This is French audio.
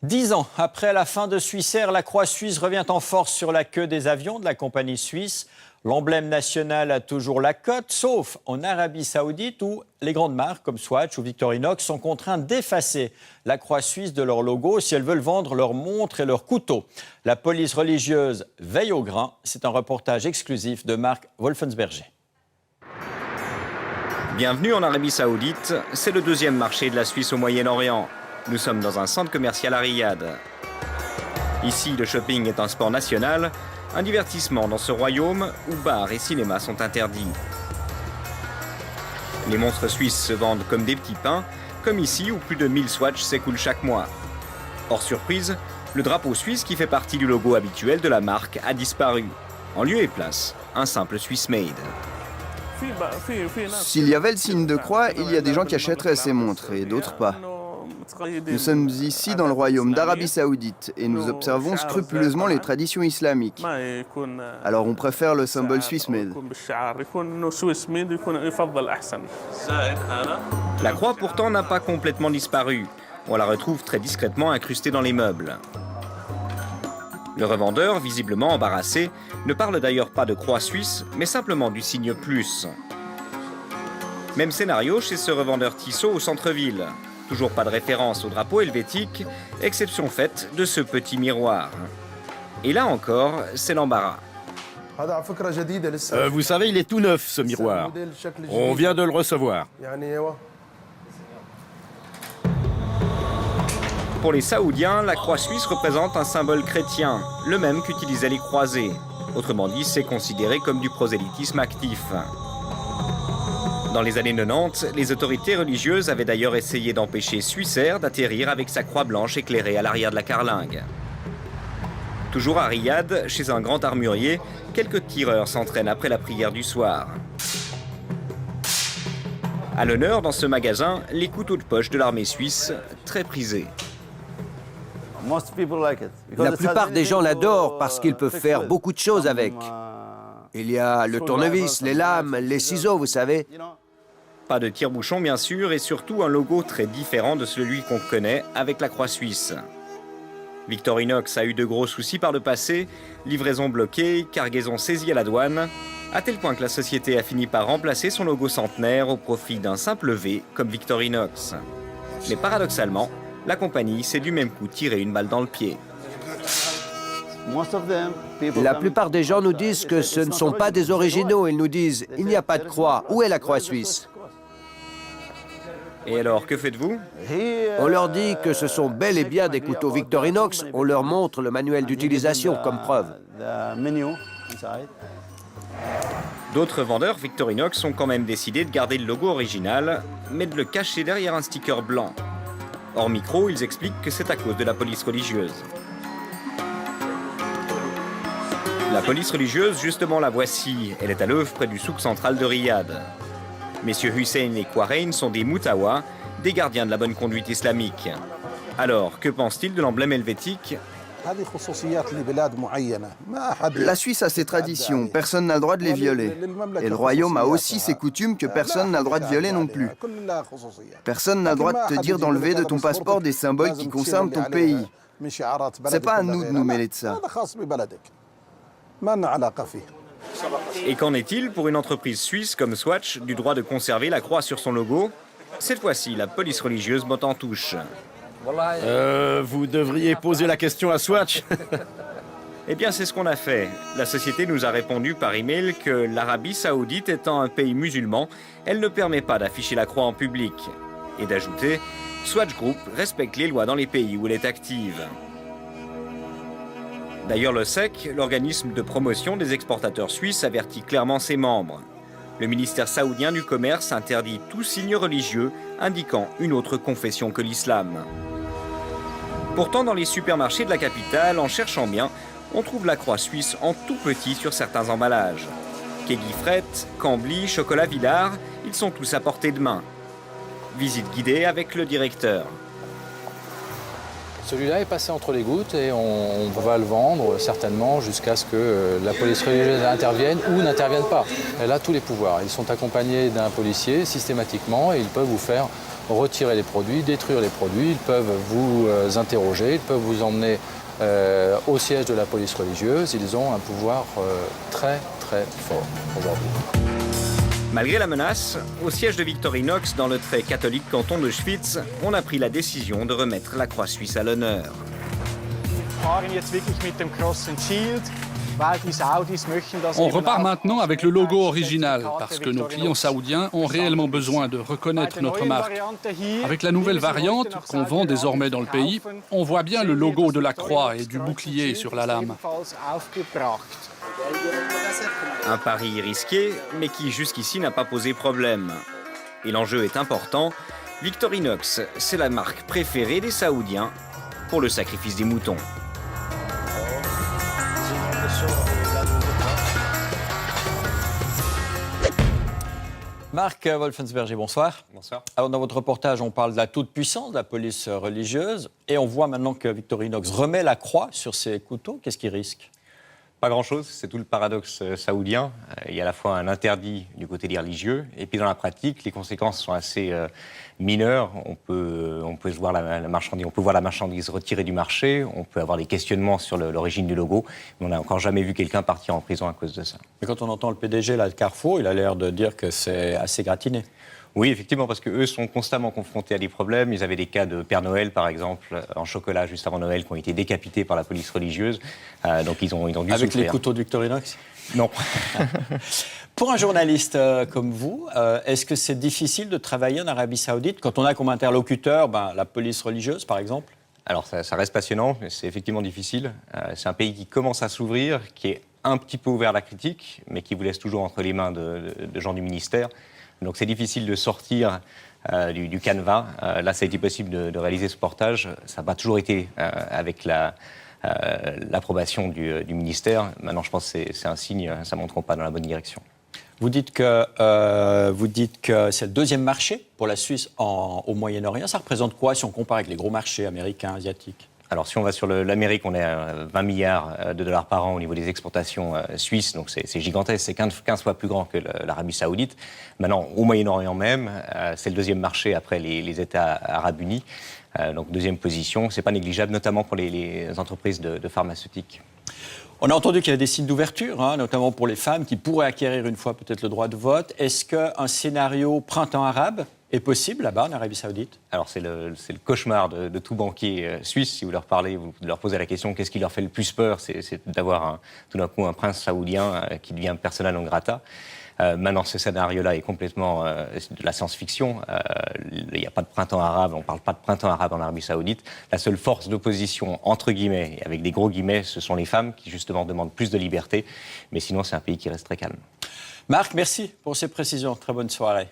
10 ans après la fin de Swissair, la Croix suisse revient en force sur la queue des avions de la compagnie suisse. L'emblème national a toujours la cote, sauf en Arabie Saoudite où les grandes marques comme Swatch ou Victorinox sont contraintes d'effacer la Croix suisse de leur logo si elles veulent vendre leurs montres et leurs couteaux. La police religieuse veille au grain. C'est un reportage exclusif de Marc Wolfensberger. Bienvenue en Arabie Saoudite, c'est le deuxième marché de la Suisse au Moyen-Orient. Nous sommes dans un centre commercial à Riyad. Ici, le shopping est un sport national, un divertissement dans ce royaume où bars et cinémas sont interdits. Les montres suisses se vendent comme des petits pains, comme ici où plus de 1000 Swatch s'écoulent chaque mois. Hors surprise, le drapeau suisse qui fait partie du logo habituel de la marque a disparu. En lieu et place, un simple Swiss Made. S'il y avait le signe de croix, il y a des gens qui achèteraient ces montres et d'autres pas. Nous sommes ici dans le royaume d'Arabie Saoudite et nous observons scrupuleusement les traditions islamiques. Alors on préfère le symbole Swiss Made. La croix pourtant n'a pas complètement disparu. On la retrouve très discrètement incrustée dans les meubles. Le revendeur, visiblement embarrassé, ne parle d'ailleurs pas de croix suisse, mais simplement du signe plus. Même scénario chez ce revendeur Tissot au centre-ville. Toujours pas de référence au drapeau helvétique, exception faite de ce petit miroir. Et là encore, c'est l'embarras. Vous savez, il est tout neuf, ce miroir. On vient de le recevoir. Pour les Saoudiens, la croix suisse représente un symbole chrétien, le même qu'utilisaient les croisés. Autrement dit, c'est considéré comme du prosélytisme actif. Dans les années 90, les autorités religieuses avaient d'ailleurs essayé d'empêcher Swissair d'atterrir avec sa croix blanche éclairée à l'arrière de la carlingue. Toujours à Riyad, chez un grand armurier, quelques tireurs s'entraînent après la prière du soir. À l'honneur dans ce magasin, les couteaux de poche de l'armée suisse, très prisés. La plupart des gens l'adorent parce qu'il peut faire beaucoup de choses avec. Il y a le tournevis, les lames, les ciseaux, vous savez. Pas de tire-bouchon bien sûr et surtout un logo très différent de celui qu'on connaît avec la croix suisse. Victorinox a eu de gros soucis par le passé, livraison bloquée, cargaison saisie à la douane, à tel point que la société a fini par remplacer son logo centenaire au profit d'un simple V comme Victorinox. Mais paradoxalement, la compagnie s'est du même coup tiré une balle dans le pied. La plupart des gens nous disent que ce ne sont pas des originaux. Ils nous disent « il n'y a pas de croix, où est la croix suisse ?» Et alors, que faites-vous? On leur dit que ce sont bel et bien des couteaux Victorinox. On leur montre le manuel d'utilisation comme preuve. D'autres vendeurs Victorinox ont quand même décidé de garder le logo original, mais de le cacher derrière un sticker blanc. Hors micro, ils expliquent que c'est à cause de la police religieuse. La police religieuse, justement la voici. Elle est à l'œuvre près du souk central de Riyad. Messieurs Hussein et Quarain sont des moutawas, des gardiens de la bonne conduite islamique. Alors, que pense-t-il de l'emblème helvétique? La Suisse a ses traditions, personne n'a le droit de les violer. Et le royaume a aussi ses coutumes que personne n'a le droit de violer non plus. Personne n'a le droit de te dire d'enlever de ton passeport des symboles qui concernent ton pays. C'est pas à nous de nous mêler de ça. Et qu'en est-il pour une entreprise suisse comme Swatch du droit de conserver la croix sur son logo? Cette fois-ci, la police religieuse botte en touche. Vous devriez poser la question à Swatch. Eh bien, c'est ce qu'on a fait. La société nous a répondu par email que l'Arabie Saoudite étant un pays musulman, elle ne permet pas d'afficher la croix en public. Et d'ajouter, Swatch Group respecte les lois dans les pays où elle est active. D'ailleurs, le SEC, l'organisme de promotion des exportateurs suisses, avertit clairement ses membres. Le ministère saoudien du commerce interdit tout signe religieux indiquant une autre confession que l'islam. Pourtant, dans les supermarchés de la capitale, en cherchant bien, on trouve la croix suisse en tout petit sur certains emballages. Keggy Fret, Cambly, Chocolat Villard, ils sont tous à portée de main. Visite guidée avec le directeur. Celui-là est passé entre les gouttes et on va le vendre certainement jusqu'à ce que la police religieuse intervienne ou n'intervienne pas. Elle a tous les pouvoirs. Ils sont accompagnés d'un policier systématiquement et ils peuvent vous faire retirer les produits, détruire les produits, ils peuvent vous interroger, ils peuvent vous emmener au siège de la police religieuse. Ils ont un pouvoir très très fort aujourd'hui. Malgré la menace, au siège de Victorinox, dans le très catholique canton de Schwyz, on a pris la décision de remettre la croix suisse à l'honneur. On repart maintenant avec le logo original parce que nos clients saoudiens ont réellement besoin de reconnaître notre marque. Avec la nouvelle variante qu'on vend désormais dans le pays, on voit bien le logo de la croix et du bouclier sur la lame. Un pari risqué, mais qui jusqu'ici n'a pas posé problème. Et l'enjeu est important. Victorinox, c'est la marque préférée des Saoudiens pour le sacrifice des moutons. Marc Wolfensberger, bonsoir. Bonsoir. Alors, dans votre reportage, on parle de la toute-puissance de la police religieuse et on voit maintenant que Victorinox remet la croix sur ses couteaux. Qu'est-ce qu'il risque ? Pas grand-chose, c'est tout le paradoxe saoudien. Il y a à la fois un interdit du côté des religieux, et puis dans la pratique, les conséquences sont assez mineures. On peut voir la marchandise retirée du marché, on peut avoir des questionnements sur l'origine du logo, mais on n'a encore jamais vu quelqu'un partir en prison à cause de ça. Mais quand on entend le PDG là, de Carrefour, il a l'air de dire que c'est assez gratiné. Oui, effectivement, parce qu'eux sont constamment confrontés à des problèmes. Ils avaient des cas de Père Noël, par exemple, en chocolat juste avant Noël, qui ont été décapités par la police religieuse. Donc ils ont dû Avec souffrir. les couteaux de Victorinox ? Non. Pour un journaliste comme vous, est-ce que c'est difficile de travailler en Arabie Saoudite quand on a comme interlocuteur la police religieuse, par exemple ? Alors ça reste passionnant, mais c'est effectivement difficile. C'est un pays qui commence à s'ouvrir, qui est un petit peu ouvert à la critique, mais qui vous laisse toujours entre les mains de gens du ministère. Donc c'est difficile de sortir du canevas. Là, ça a été possible de réaliser ce reportage. Ça n'a pas toujours été avec l'approbation du ministère. Maintenant, je pense que c'est un signe, ça ne montre qu'on pas dans la bonne direction. Vous dites que c'est le deuxième marché pour la Suisse au Moyen-Orient. Ça représente quoi si on compare avec les gros marchés américains, asiatiques ? Alors, si on va sur l'Amérique, on est à 20 milliards de dollars par an au niveau des exportations suisses. Donc, c'est gigantesque. C'est 15 fois plus grand que l'Arabie Saoudite. Maintenant, au Moyen-Orient même, c'est le deuxième marché après les États arabes unis. Donc, deuxième position. C'est pas négligeable, notamment pour les entreprises de pharmaceutiques. On a entendu qu'il y avait des signes d'ouverture, notamment pour les femmes qui pourraient acquérir une fois peut-être le droit de vote. Est-ce qu'un scénario printemps arabe est possible là-bas, en Arabie Saoudite ? Alors, c'est le cauchemar de tout banquier suisse. Si vous leur parlez, vous leur posez la question qu'est-ce qui leur fait le plus peur ? C'est d'avoir tout d'un coup un prince saoudien qui devient persona non grata. Maintenant, ce scénario-là est complètement de la science-fiction. Il n'y a pas de printemps arabe, on ne parle pas de printemps arabe en Arabie Saoudite. La seule force d'opposition, entre guillemets, et avec des gros guillemets, ce sont les femmes qui, justement, demandent plus de liberté. Mais sinon, c'est un pays qui reste très calme. Marc, merci pour ces précisions. Très bonne soirée.